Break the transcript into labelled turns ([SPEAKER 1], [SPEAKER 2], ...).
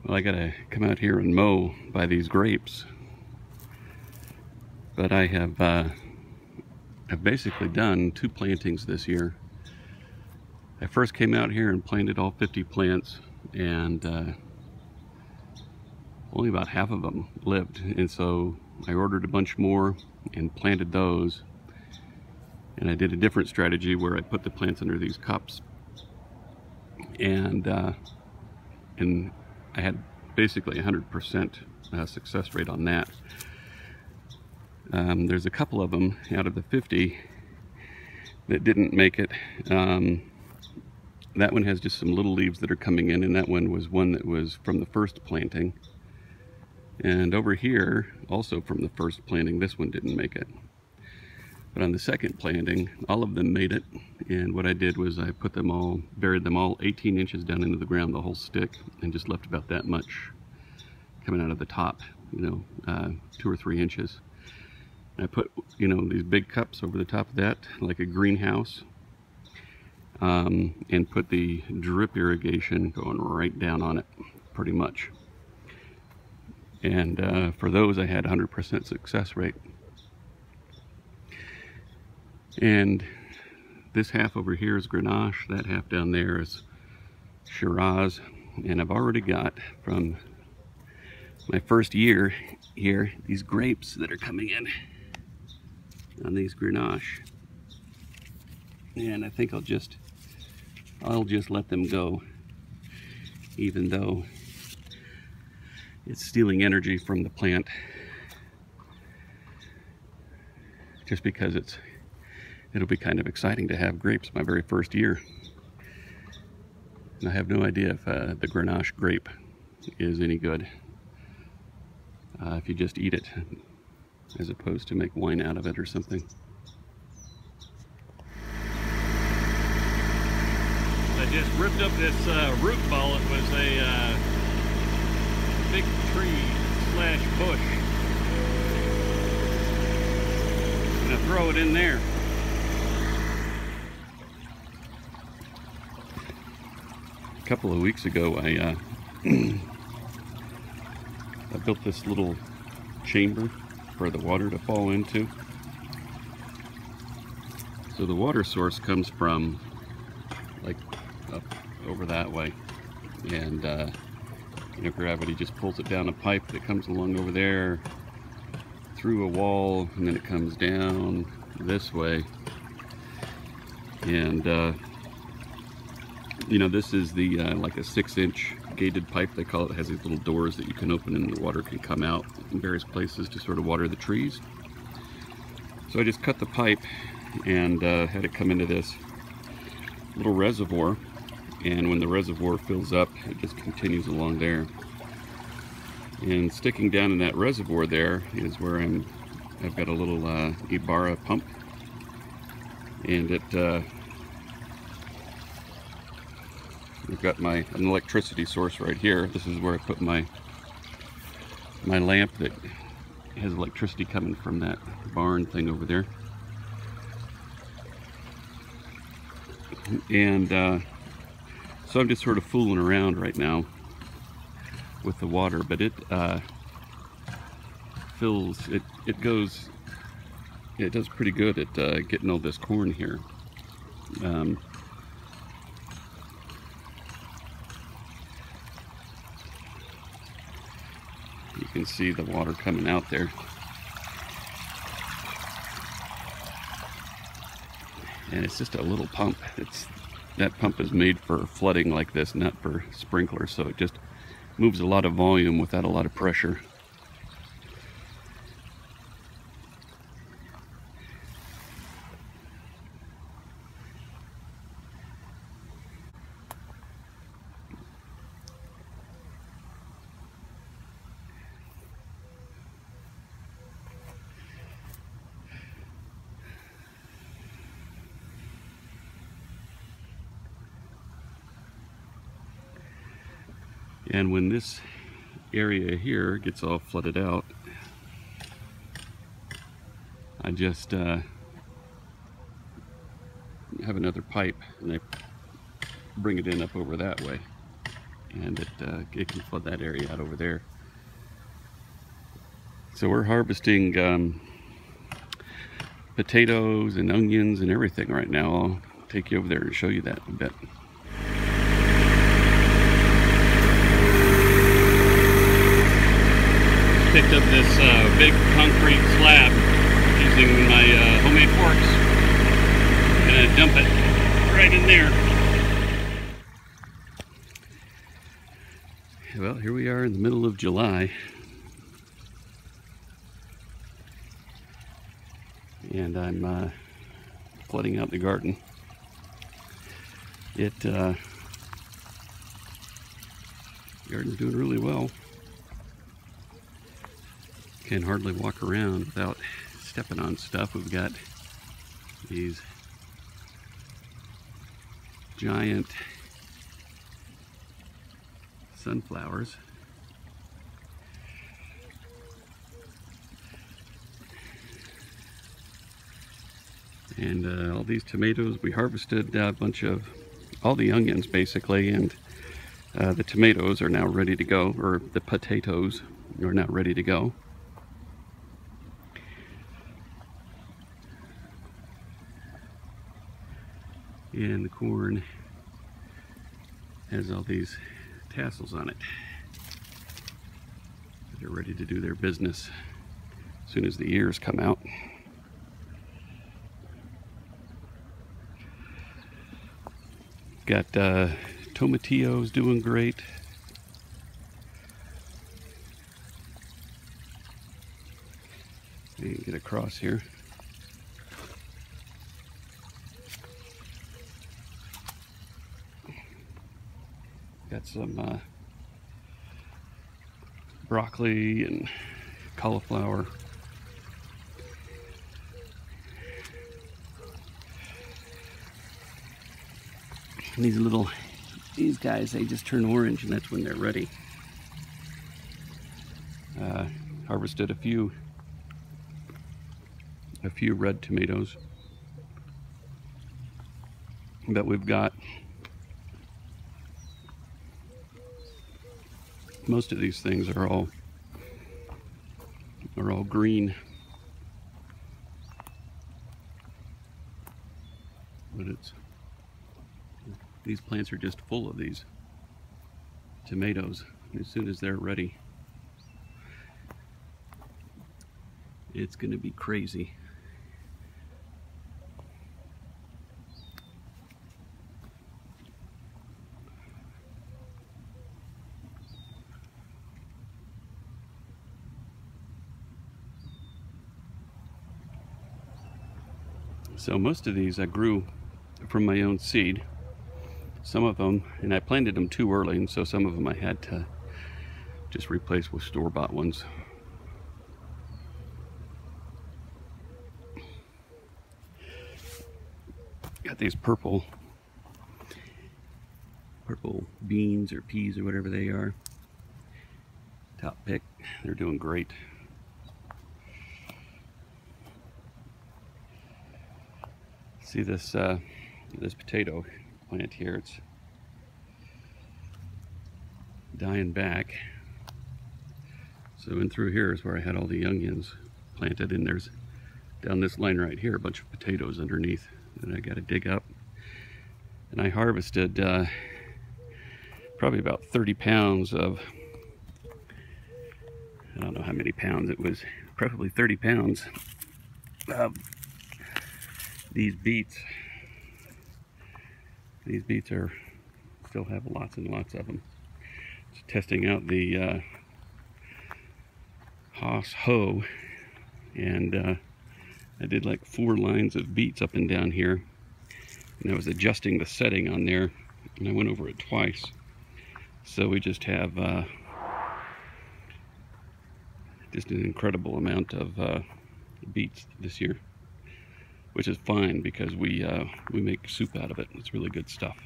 [SPEAKER 1] Well, I gotta come out here and mow by these grapes. But I have I've basically done 2 plantings this year. I first came out here and planted all 50 plants, and only about half of them lived. And so I ordered a bunch more and planted those. And I did a different strategy where I put the plants under these cups. And I had basically 100% success rate on that. There's a couple of them out of the 50 that didn't make it. That one has just some little leaves that are coming in, and that one was one that was from the first planting. And over here, also from the first planting, this one didn't make it. But on the second planting, all of them made it. And what I did was I put them all, buried them all 18 inches down into the ground, the whole stick, and just left about that much coming out of the top, 2 or 3 inches. And I put, these big cups over the top of that, like a greenhouse, and put the drip irrigation going right down on it, pretty much. And for those, I had 100% success rate. And this half over here is Grenache, that half down there is Shiraz. And I've already got, from my first year here, these grapes that are coming in on these Grenache. And I think I'll just let them go, even though it's stealing energy from the plant, just because it'll be kind of exciting to have grapes my very first year. And I have no idea if the Grenache grape is any good if you just eat it as opposed to make wine out of it or something. I just ripped up this root ball. It was a big tree slash bush. I'm gonna throw it in there. A couple of weeks ago, I built this little chamber for the water to fall into. So the water source comes from like up over that way, and gravity just pulls it down a pipe that comes along over there through a wall, and then it comes down this way. And this is the like a 6-inch gated pipe, they call it. It has these little doors that you can open and the water can come out in various places to sort of water the trees. So I just cut the pipe and had it come into this little reservoir, and when the reservoir fills up, it just continues along there. And sticking down in that reservoir there is where I've got a little Ibarra pump, and I've got an electricity source right here. This is where I put my lamp that has electricity coming from that barn thing over there. And so I'm just sort of fooling around right now with the water, but it does pretty good at getting all this corn here. You can see the water coming out there. And it's just a little pump. That pump is made for flooding like this, not for sprinklers, so it just moves a lot of volume without a lot of pressure. And when this area here gets all flooded out, I just have another pipe and I bring it in up over that way. and it can flood that area out over there. So we're harvesting potatoes and onions and everything right now. I'll take you over there and show you that in a bit. Picked up this big concrete slab using my homemade forks. I'm gonna dump it right in there. Well, here we are in the middle of July, and I'm flooding out the garden. Garden's doing really well. Can hardly walk around without stepping on stuff. We've got these giant sunflowers. And all these tomatoes. We harvested a bunch of all the onions basically, and the tomatoes are now ready to go, or the potatoes are now ready to go. And the corn has all these tassels on it. They're ready to do their business as soon as the ears come out. Got tomatillos doing great. You can get across here. Got some broccoli and cauliflower. And these guys, they just turn orange, and that's when they're ready. Harvested a few red tomatoes, but we've got most of these things are all green, but these plants are just full of these tomatoes. As soon as they're ready, it's going to be crazy. So most of these I grew from my own seed. Some of them, and I planted them too early, and so some of them I had to just replace with store-bought ones. Got these purple beans or peas or whatever they are. Top pick. They're doing great. See this this potato plant here, it's dying back. So in through here is where I had all the onions planted, and there's down this line right here a bunch of potatoes underneath that I got to dig up. And I harvested probably about 30 pounds of, I don't know how many pounds it was, probably 30 pounds of these beets. These beets still have lots and lots of them. Just testing out the Haas hoe, and I did like 4 lines of beets up and down here, and I was adjusting the setting on there, and I went over it twice. So we just have just an incredible amount of beets this year, which is fine because we make soup out of it. It's really good stuff.